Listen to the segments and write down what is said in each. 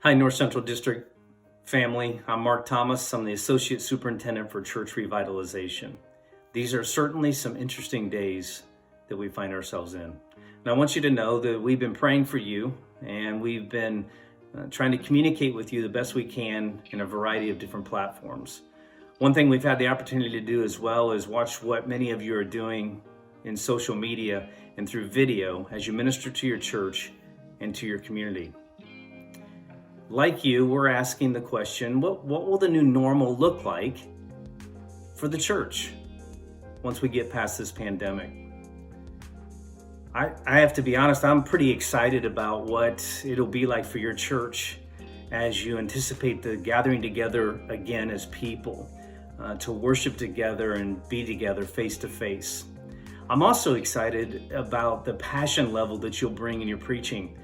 Hi, North Central District family. I'm Mark Thomas. I'm the Associate Superintendent for Church Revitalization. These are certainly some interesting days that we find ourselves in. And I want you to know that we've been praying for you and we've been trying to communicate with you the best we can in a variety of different platforms. One thing we've had the opportunity to do as well is watch what many of you are doing in social media and through video as you minister to your church and to your community. Like you, we're asking the question, what will the new normal look like for the church once we get past this pandemic? I have to be honest, I'm pretty excited about what it'll be like for your church as you anticipate the gathering together again as people to worship together and be together face to face. I'm also excited about the passion level that you'll bring in your preaching.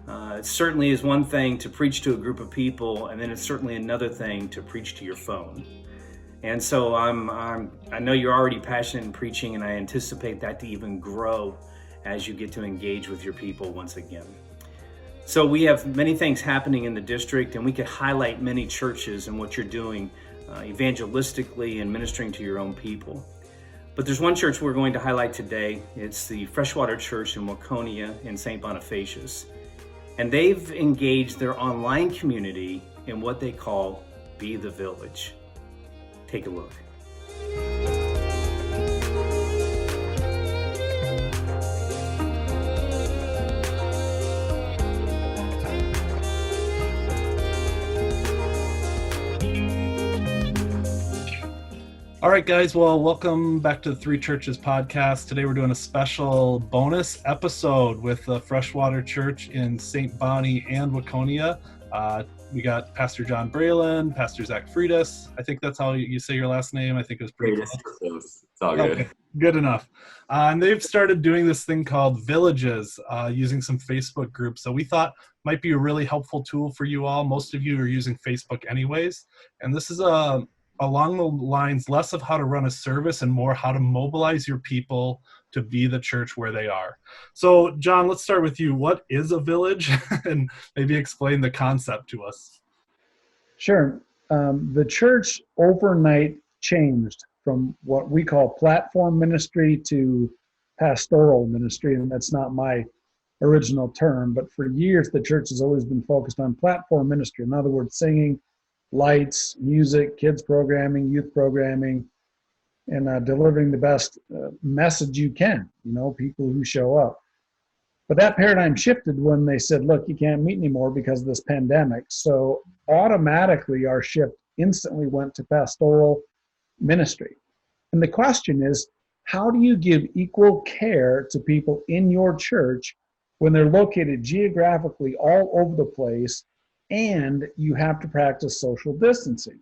It certainly is one thing to preach to a group of people, and then it's certainly another thing to preach to your phone. And so I know you're already passionate in preaching, and I anticipate that to even grow as you get to engage with your people once again. So we have many things happening in the district, and we could highlight many churches and what you're doing evangelistically and ministering to your own people. But there's one church we're going to highlight today. It's the Freshwater Church in Waconia in St. Bonifacius. And they've engaged their online community in what they call Be the Village. Take a look. All right, guys. Well, welcome back to the Three Churches podcast. Today we're doing a special bonus episode with the Freshwater Church in St. Bonnie and Waconia. We got Pastor John Braylon, Pastor Zach Freitas. I think that's how you say your last name. I think it was pretty close. It's all good. Okay, good enough. And they've started doing this thing called Villages using some Facebook groups. So we thought might be a really helpful tool for you all. Most of you are using Facebook anyways. And this is along the lines less of how to run a service and more how to mobilize your people to be the church where they are. So John, let's start with you. What is a village? And maybe explain the concept to us. Sure. The church overnight changed from what we call platform ministry to pastoral ministry, and that's not my original term, but for years the church has always been focused on platform ministry. In other words, singing, lights, music, kids programming, youth programming, and delivering the best message you can, people who show up. But that paradigm shifted when they said, look, you can't meet anymore because of this pandemic. So automatically our shift instantly went to pastoral ministry. And the question is, how do you give equal care to people in your church when they're located geographically all over the place and you have to practice social distancing?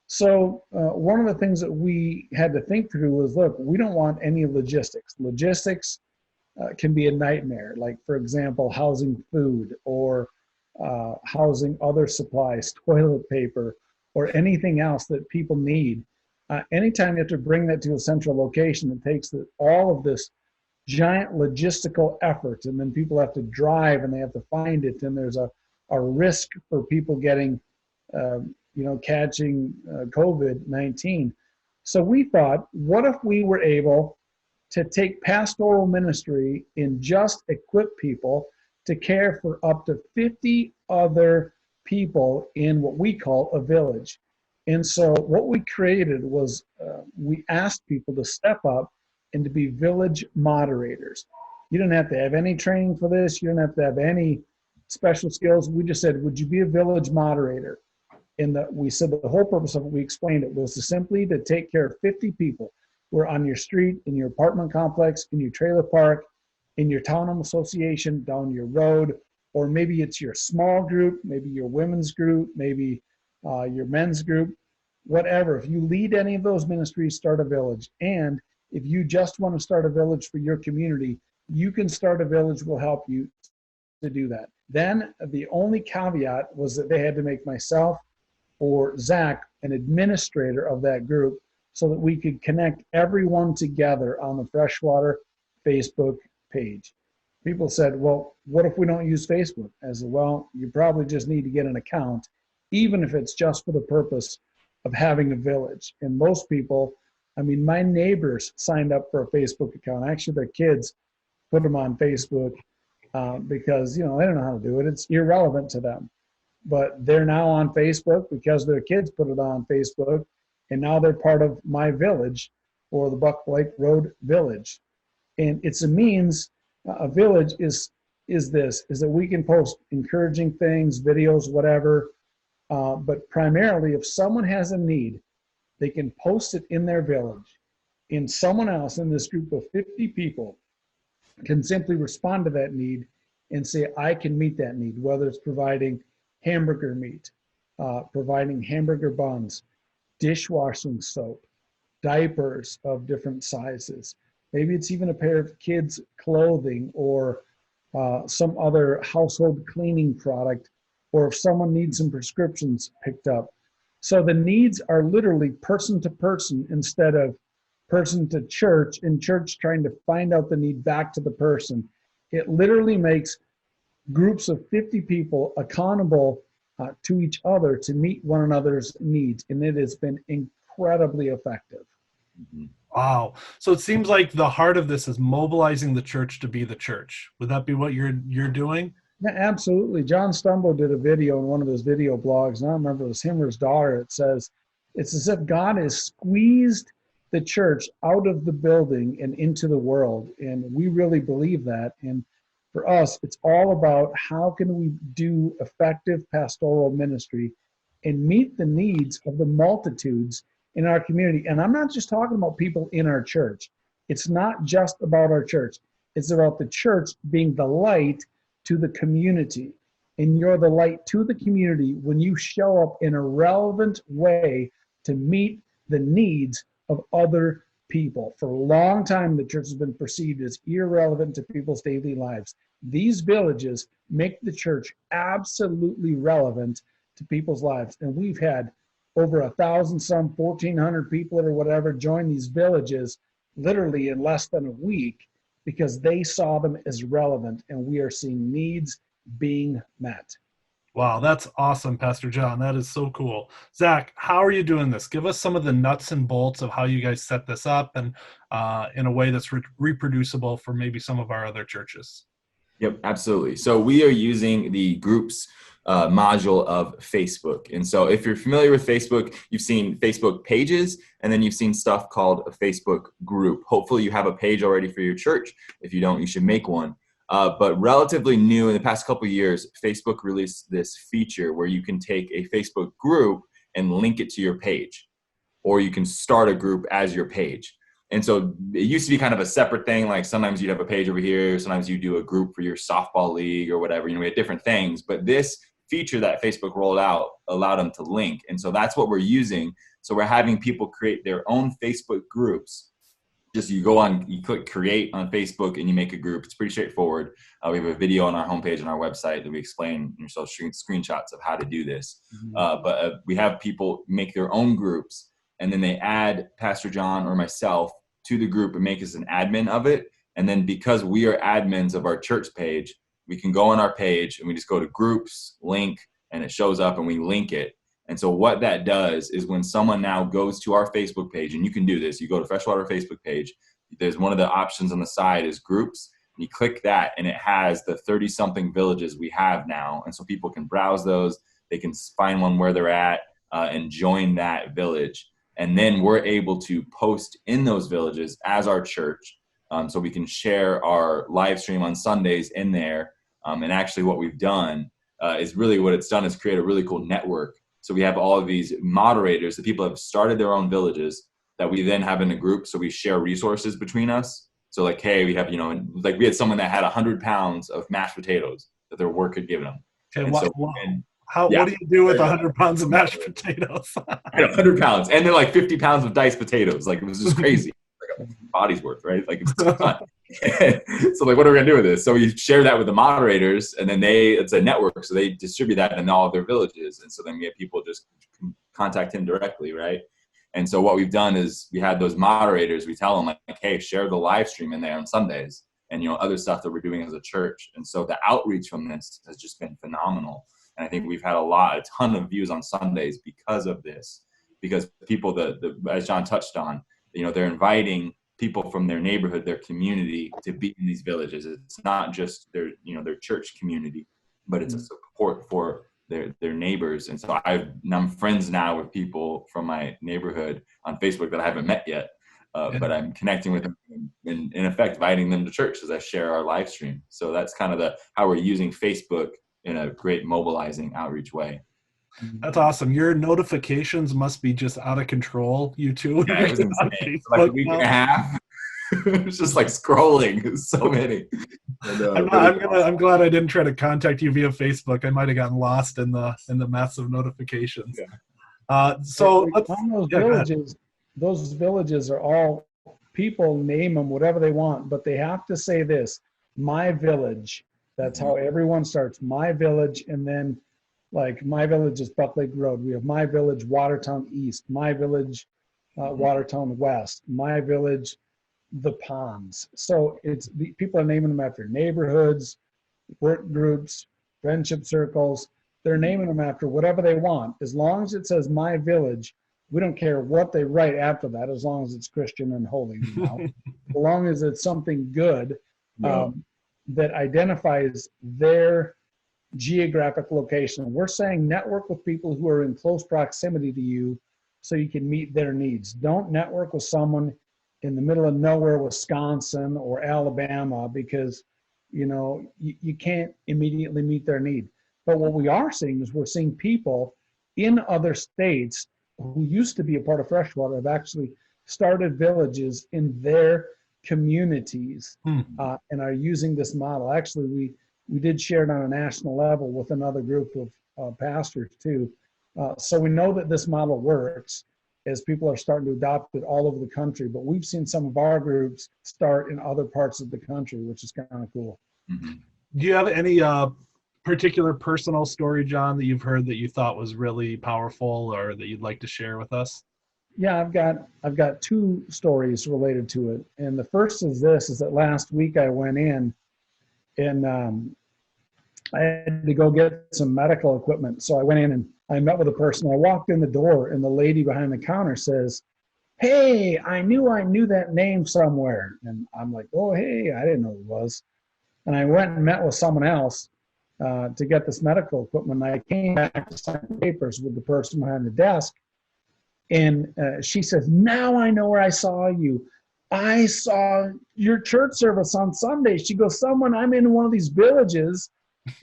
So one of the things that we had to think through was, look, we don't want any logistics. Logistics can be a nightmare, like, for example, housing food or housing other supplies, toilet paper, or anything else that people need. Anytime you have to bring that to a central location, it takes all of this giant logistical effort, and then people have to drive and they have to find it, and there's a risk for people getting, catching COVID-19. So we thought, what if we were able to take pastoral ministry and just equip people to care for up to 50 other people in what we call a village? And so what we created was we asked people to step up and to be village moderators. You don't have to have any training for this. You don't have to have any special skills. We just said, would you be a village moderator? And we said the whole purpose of it, we explained it, was to take care of 50 people who are on your street, in your apartment complex, in your trailer park, in your townhome association, down your road, or maybe it's your small group, maybe your women's group, maybe your men's group, whatever. If you lead any of those ministries, start a village. And if you just want to start a village for your community, you can start a village. We'll help you to do that. Then the only caveat was that they had to make myself or Zach an administrator of that group so that we could connect everyone together on the Freshwater Facebook page. people said, well, what if we don't use Facebook? I said, well, you probably just need to get an account, even if it's just for the purpose of having a village. And most people, I mean, my neighbors signed up for a Facebook account. Actually, their kids put them on Facebook because, they don't know how to do it. It's irrelevant to them. But they're now on Facebook because their kids put it on Facebook, and now they're part of my village, or the Buck Lake Road Village. And it's a means, a village is that we can post encouraging things, videos, whatever. But primarily, if someone has a need, they can post it in their village, and someone else in this group of 50 people can simply respond to that need and say, I can meet that need, whether it's providing hamburger meat, providing hamburger buns, dishwashing soap, diapers of different sizes. Maybe it's even a pair of kids' clothing, or some other household cleaning product, or if someone needs some prescriptions picked up. So the needs are literally person to person instead of person to church, and church trying to find out the need back to the person. It literally makes groups of 50 people accountable to each other to meet one another's needs, and it has been incredibly effective. Wow. So it seems like the heart of this is mobilizing the church to be the church. Would that be what you're doing? Yeah, absolutely. John Stumbo did a video in one of his video blogs, and I don't remember if it was him or his daughter. It says, it's as if God has squeezed the church out of the building and into the world. And we really believe that. And for us, it's all about how can we do effective pastoral ministry and meet the needs of the multitudes in our community. And I'm not just talking about people in our church. It's not just about our church. It's about the church being the light to the community. And you're the light to the community when you show up in a relevant way to meet the needs of other people. For a long time, the church has been perceived as irrelevant to people's daily lives. These villages make the church absolutely relevant to people's lives. And we've had over 1,000, some 1,400 people or whatever join these villages literally in less than a week because they saw them as relevant, and we are seeing needs being met. Wow, that's awesome, Pastor John. That is so cool. Zach, how are you doing this? Give us some of the nuts and bolts of how you guys set this up, and in a way that's reproducible for maybe some of our other churches. Yep, absolutely. So we are using the groups module of Facebook. And so if you're familiar with Facebook, you've seen Facebook pages, and then you've seen stuff called a Facebook group. Hopefully you have a page already for your church. If you don't, you should make one. But relatively new in the past couple of years, Facebook released this feature where you can take a Facebook group and link it to your page, or you can start a group as your page. And so it used to be kind of a separate thing. Like sometimes you'd have a page over here, sometimes you do a group for your softball league or whatever. We had different things, but this feature that Facebook rolled out allowed them to link. And so that's what we're using. So we're having people create their own Facebook groups. Just you click create on Facebook and you make a group. It's pretty straightforward. We have a video on our homepage and our website that we explain, so screenshots of how to do this. But we have people make their own groups, and then they add Pastor John or myself to the group and make us an admin of it. And then because we are admins of our church page, we can go on our page and we just go to groups, link, and it shows up and we link it. And so what that does is when someone now goes to our Facebook page, and you can do this, you go to Freshwater Facebook page, there's one of the options on the side is groups, and you click that and it has the 30-something villages we have now. And so people can browse those, they can find one where they're at and join that village. And then we're able to post in those villages as our church. So we can share our live stream on Sundays in there. And actually what we've done is really what it's done is create a really cool network. So we have all of these moderators, the people have started their own villages that we then have in a group. So we share resources between us. So like, hey, we have, like we had someone that had 100 pounds of mashed potatoes that their work had given them. Okay, what do you do with 100 pounds of mashed potatoes? 100 pounds. And then like 50 pounds of diced potatoes. Like it was just crazy. Like a body's worth, right? Like it's fun. So like, what are we gonna do with this? So we share that with the moderators, and then it's a network. So they distribute that in all of their villages. And so then we have people just contact him directly, right? And so what we've done is we had those moderators, we tell them like, hey, share the live stream in there on Sundays. and other stuff that we're doing as a church. And so the outreach from this has just been phenomenal. And I think we've had a ton of views on Sundays because of this, because people as John touched on, they're inviting people from their neighborhood, their community, to be in these villages. It's not just their church community, but it's a support for their neighbors. And so I'm friends now with people from my neighborhood on Facebook that I haven't met yet, but I'm connecting with them and in effect inviting them to church as I share our live stream. So that's kind of how we're using Facebook in a great mobilizing outreach way. That's awesome. Your notifications must be just out of control, you two. Yeah, it was insane. Like a week and a half. It's just like scrolling. It's so many. And, I'm glad I didn't try to contact you via Facebook. I might have gotten lost in the massive notifications. Yeah. So on those villages are all, people name them whatever they want, but they have to say this: my village. That's how everyone starts. My village, and then like my village is Buck Lake Road. We have my village, Watertown East. My village, Watertown West. My village, the Ponds. So people are naming them after neighborhoods, work groups, friendship circles. They're naming them after whatever they want. As long as it says my village, we don't care what they write after that, as long as it's Christian and holy. As long as it's something good that identifies their geographic location. We're saying network with people who are in close proximity to you so you can meet their needs. Don't network with someone in the middle of nowhere, Wisconsin or Alabama, because you can't immediately meet their need. But what we are seeing is we're seeing people in other states who used to be a part of Freshwater have actually started villages in their communities and are using this model. Actually, we did share it on a national level with another group of pastors too. So we know that this model works as people are starting to adopt it all over the country. But we've seen some of our groups start in other parts of the country, which is kind of cool. Mm-hmm. Do you have any particular personal story, John, that you've heard that you thought was really powerful or that you'd like to share with us? Yeah, I've got two stories related to it. And the first is that last week I went in and I had to go get some medical equipment. So I went in and I met with a person. I walked in the door and the lady behind the counter says, "Hey, I knew that name somewhere." And I'm like, "Oh, hey, I didn't know who it was." And I went and met with someone else to get this medical equipment. And I came back to sign papers with the person behind the desk. And she says, "Now I know where I saw you. I saw your church service on Sunday." She goes, "I'm in one of these villages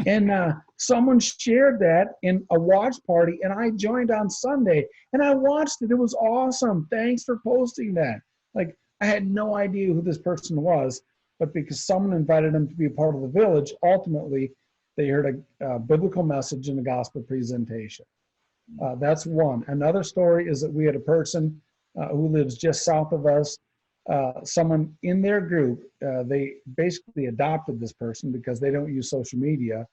and someone shared that in a watch party and I joined on Sunday and I watched it. It was awesome. Thanks for posting that." Like, I had no idea who this person was, but because someone invited them to be a part of the village, ultimately they heard a biblical message in the gospel presentation. That's one. Another story is that we had a person who lives just south of us. Someone in their group, they basically adopted this person because they don't use social media.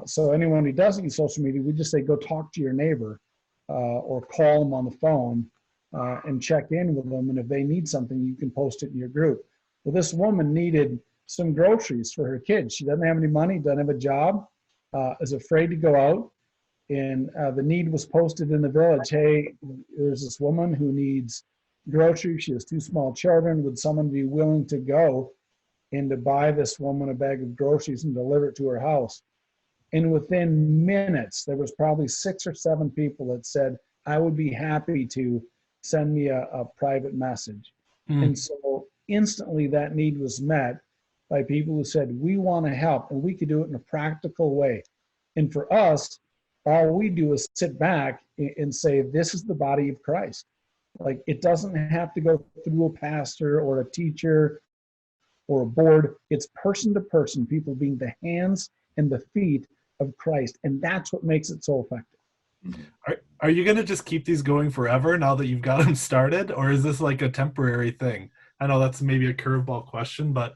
So anyone who doesn't use social media, we just say, go talk to your neighbor or call them on the phone and check in with them. And if they need something, you can post it in your group. Well, this woman needed some groceries for her kids. She doesn't have any money, doesn't have a job, is afraid to go out. And the need was posted in the village. "Hey, there's this woman who needs groceries. She has 2 small children. Would someone be willing to go and to buy this woman a bag of groceries and deliver it to her house?" And within minutes, there was probably 6 or 7 people that said, "I would be happy to send me a private message." And so instantly that need was met by people who said, "We want to help and we could do it in a practical way." And for us, all we do is sit back and say, this is the body of Christ. Like, it doesn't have to go through a pastor or a teacher or a board. It's person to person, people being the hands and the feet of Christ. And that's what makes it so effective. Are you going to just keep these going forever now that you've got them started? Or is this like a temporary thing? I know that's maybe a curveball question, but.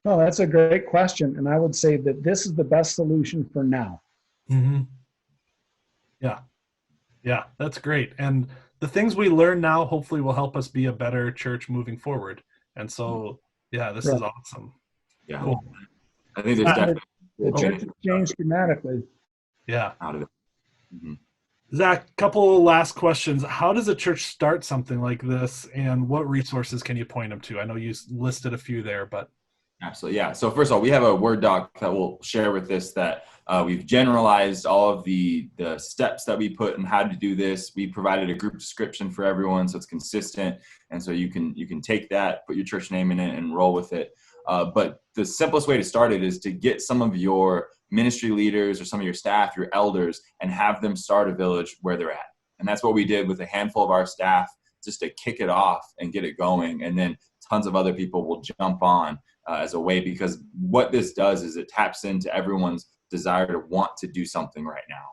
No, that's a great question. And I would say that this is the best solution for now. Mm-hmm. Yeah, that's great. And the things we learn now hopefully will help us be a better church moving forward. And so Yeah, this Right. is awesome. Yeah. Cool. I think there's definitely The church has changed dramatically. Yeah. out of it. Mhm. Zach, couple of last questions. How does a church start something like this, and what resources can you point them to? I know you listed a few there, but Absolutely. Yeah. So first of all, we have a Word doc that we'll share with this that we've generalized all of the steps that we put and how to do this. We provided a group description for everyone, so it's consistent. And so you can take that, put your church name in it, and roll with it. But the simplest way to start it is to get some of your ministry leaders or some of your staff, your elders, and have them start a village where they're at. And that's what we did with a handful of our staff, just to kick it off and get it going. And then tons of other people will jump on as a way, because what this does is it taps into everyone's desire to want to do something right now,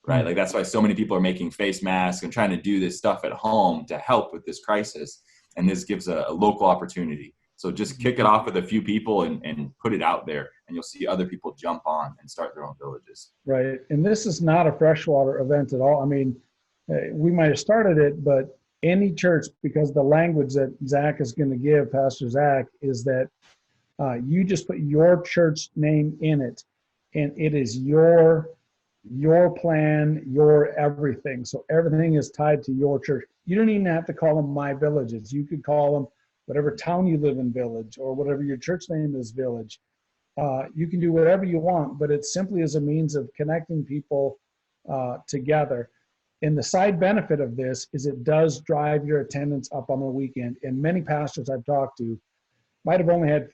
right? Mm-hmm. Like that's why so many people are making face masks and trying to do this stuff at home to help with this crisis. And this gives a local opportunity. So just kick it off with a few people and put it out there, and you'll see other people jump on and start their own villages. Right. And this is not a freshwater event at all. I mean, we might have started it, but any church, because the language that Zach is going to give, Pastor Zach, is that you just put your church name in it, and it is your plan, your everything. So everything is tied to your church. You don't even have to call them My Villages. You could call them whatever town you live in, Village, or whatever your church name is, Village. You can do whatever you want, but it simply is a means of connecting people together. And the side benefit of this is it does drive your attendance up on the weekend. And many pastors I've talked to might have only had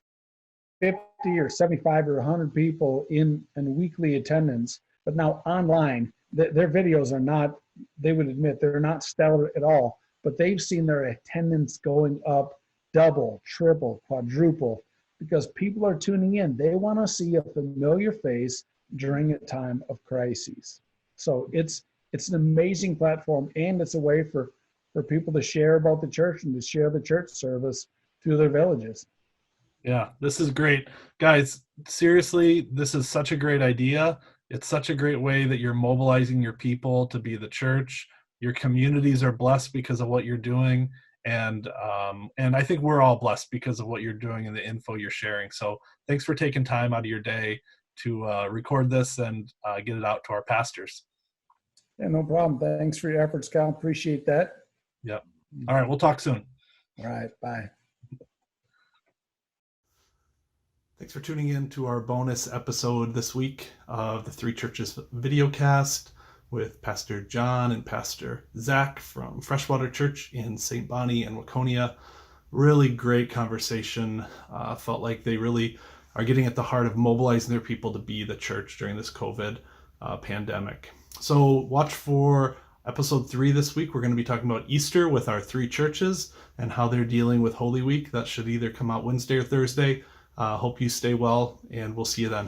50 or 75 or 100 people in weekly attendance, but now online, their videos are not, they would admit, they're not stellar at all, but they've seen their attendance going up double, triple, quadruple, because people are tuning in. They want to see a familiar face during a time of crises. So it's an amazing platform, and it's a way for people to share about the church and to share the church service through their villages. yeah, this is great. Guys, seriously, this is such a great idea. It's such a great way that you're mobilizing your people to be the church. Your communities are blessed because of what you're doing. And I think we're all blessed because of what you're doing and the info you're sharing. So thanks for taking time out of your day to record this and get it out to our pastors. Yeah, no problem. Thanks for your efforts, Cal. Appreciate that. Yep. All right, we'll talk soon. All right, bye. Thanks for tuning in to our bonus episode this week of the Three Churches videocast with Pastor John and Pastor Zach from Freshwater Church in St. Bonnie and Waconia. Really great conversation. Felt like they really are getting at the heart of mobilizing their people to be the church during this COVID pandemic. So watch for episode 3 this week. We're going to be talking about Easter with our 3 churches and how they're dealing with Holy Week. That should either come out Wednesday or Thursday. Hope you stay well, and we'll see you then.